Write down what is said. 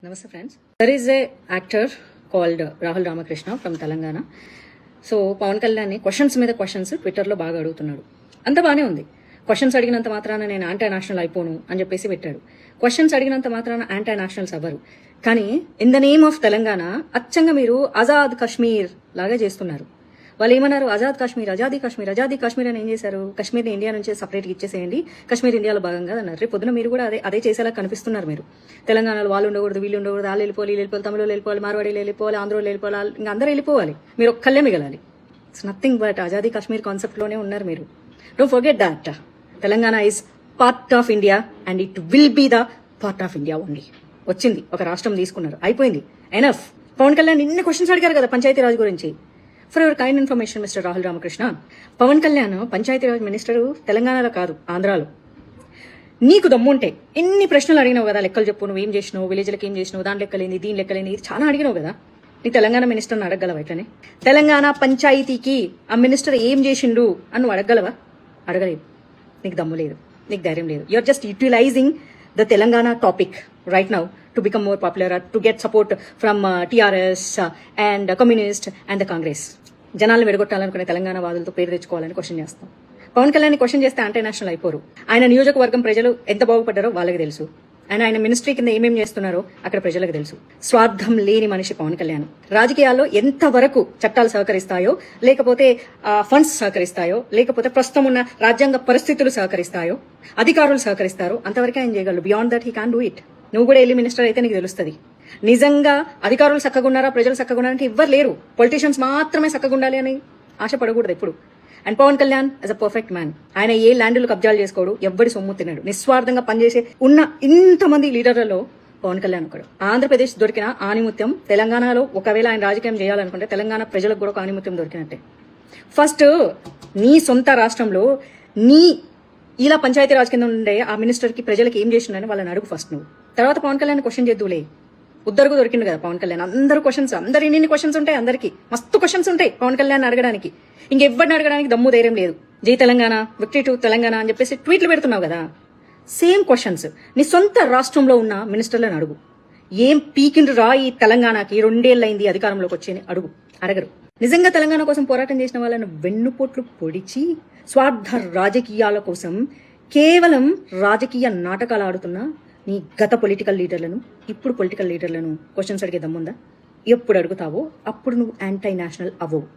Namaste friends. There is a actor called Rahul Ramakrishna from Telangana. So Pawan Kalyan questions మీద questions ట్విట్టర్లో బాగా అడుగుతున్నాడు. అంత బాగానే ఉంది. క్వశ్చన్స్ అడిగినంత మాత్రాన నేను యాంటీ నేషనల్ అయిపోను అని చెప్పేసి పెట్టాడు. క్వశ్చన్స్ అడిగినంత మాత్రాన యాంటీ నేషనల్స్ అవ్వరు. కానీ in the name of Telangana అచ్చంగా మీరు ఆజాద్ కాశ్మీర్ లాగా చేస్తున్నారు. వాళ్ళు ఏమన్నారు, ఆజాద్ కాశ్మీర్, ఆజాదీ కాశ్మీర్, ఆజాదీ కాశ్మీర్ అని ఏం చేశారు, కాశ్మీర్ని ఇండియా నుంచి సపరేట్గా ఇచ్చేసేయండి, కాశ్మీర్ ఇండియాలో భాగంగా అన్నారు. రేపు పొద్దున మీరు కూడా అదే చేసేలా కనిపిస్తున్నారు. మీరు తెలంగాణలో వాళ్ళు ఉండకూడదు, వీళ్ళు ఉండకూడదు, వాళ్ళు వెళ్ళిపోవాలి, వీళ్ళు వెళ్ళిపోవాలి, తమిళలో వెళ్ళిపోవాలి, మార్వాడీలో వెళ్ళిపోవాలి, ఆంధ్రలో వెళ్ళిపోవాలి, ఇంకా అందరూ వెళ్ళిపోవాలి, మీరు ఒక్కళ్ళే మిగలాలి. ఇట్స్ నథింగ్ బట్ ఆజాదీ కాశ్మీర్ కాన్సెప్ట్లోనే ఉన్నారు మీరు. Don't forget that Telangana is part of India and it will be the part of India only. వచ్చింది, ఒక రాష్ట్రం తీసుకున్నారు, అయిపోయింది, ఎనఫ్. పవన్ కళ్యాణ్ ఇన్ని క్వశ్చన్స్ అడిగారు కదా పంచాయతీరాజ్ గురించి. For your kind information mister Rahul Ramakrishna, Pawan Kalyan Panchayati Raj minister తెలంగాణలో కాదు, ఆంధ్రాలో. నీకు దమ్ముంటే ఎన్ని ప్రశ్నలు అడిగినావు కదా, లెక్కలు చెప్పు, నువ్వు ఏం చేసినావు, విలేజ్లకి ఏం చేసినావు, దాని లెక్కలేంది, దీని లెక్కలేంది, చాలా అడిగినావు కదా. నీ తెలంగాణ మినిస్టర్ని అడగలవా? ఇట్లనే తెలంగాణ పంచాయతీకి ఆ మినిస్టర్ ఏం చేసిండు అని నువ్వు అడగలవా? అడగలేదు. నీకు దమ్ము లేదు, నీకు ధైర్యం లేదు. You're just utilizing the Telangana topic right now to become more popular, to get support from TRS and Communist and the Congress. జనాలను విడగొట్టాలనుకునే తెలంగాణ వాదులతో పేరు తెచ్చుకోవాలని క్వశ్చన్ చేస్తాం. పవన్ కళ్యాణ్ క్వశ్చన్ చేస్తే యాంటీ నేషనల్ అయిపోరు. ఆయన నియోజకవర్గం ప్రజలు ఎంత బాగుపడ్డారో వాళ్ళకి తెలుసు. ఆయన మినిస్ట్రీ కింద ఏమేం చేస్తున్నారో అక్కడ ప్రజలకు తెలుసు. స్వార్థం లేని మనిషి పవన్ కళ్యాణ్. రాజకీయాల్లో ఎంతవరకు చట్టాలు సహకరిస్తాయో, లేకపోతే ఫండ్స్ సహకరిస్తాయో, లేకపోతే ప్రస్తుతం ఉన్న రాజ్యాంగ పరిస్థితులు సహకరిస్తాయో, అధికారులు సహకరిస్తారో అంతవరకే ఆయన చేయగలరు. Beyond that he can do it. నువ్వు కూడా వెళ్ళి మినిస్టర్ అయితే నీకు తెలుస్తుంది. నిజంగా అధికారులు చక్కగున్నారా, ప్రజలు చక్కగున్నారంటే ఎవ్వరు లేరు. పొలిటీషియన్స్ మాత్రమే చక్కగుండాలి అని ఆశపడకూడదు ఎప్పుడు. And Pawan Kalyan as a perfect man. ఆయన ఏ ల్యాండ్లు కబ్జాలు చేసుకోడు, ఎవ్వడి సొమ్ము తిన్నాడు, నిస్వార్థంగా పనిచేసే ఉన్న ఇంతమంది లీడర్లలో పవన్ కళ్యాణ్ ఒకడు. ఆంధ్రప్రదేశ్ దొరికిన ఆనిముత్యం తెలంగాణలో ఒకవేళ ఆయన రాజకీయం చేయాలనుకుంటే తెలంగాణ ప్రజలకు కూడా ఒక ఆనిముత్యం దొరికినట్టే. ఫస్ట్ నీ సొంత రాష్ట్రంలో నీ ఇలా పంచాయతీరాజ్ కింద ఉండే ఆ మినిస్టర్కి ప్రజలకు ఏం చేసిండని వాళ్ళని అడుగు ఫస్ట్ నువ్వు. తర్వాత పవన్ కళ్యాణ్ క్వశ్చన్ చేద్దులే. ఉద్దరుకు దొరికిండు కదా పవన్ కళ్యాణ్. అందరూ క్వశ్చన్స్, అందరు ఇన్ని క్వశ్చన్స్ ఉంటాయి, అందరికి మస్తు క్వశ్చన్స్ ఉంటాయి పవన్ కళ్యాణ్ అడగడానికి. ఇంకెవ్వరిని అడగడానికి దమ్ము ధైర్యం లేదు. జై తెలంగాణ, విక్టరీ టు తెలంగాణ అని చెప్పేసి ట్వీట్లు పెడుతున్నావు కదా. సేమ్ క్వశ్చన్స్ నీ సొంత రాష్ట్రంలో ఉన్న మినిస్టర్లను అడుగు. ఏం పీకిండ్రు రా ఈ తెలంగాణకి, 2 ఏళ్ళైంది అధికారంలోకి వచ్చి అడుగు. అడగరు. నిజంగా తెలంగాణ కోసం పోరాటం చేసిన వాళ్ళను వెన్నుపోట్లు పొడిచి స్వార్థ రాజకీయాల కోసం కేవలం రాజకీయ నాటకాలు ఆడుతున్న నీ గత పొలిటికల్ లీడర్లను, ఇప్పుడు పొలిటికల్ లీడర్లను క్వశ్చన్స్ అడిగే దమ్ముందా? ఎప్పుడు అడుగుతావో అప్పుడు నువ్వు యాంటీ నేషనల్ అవ్వవు.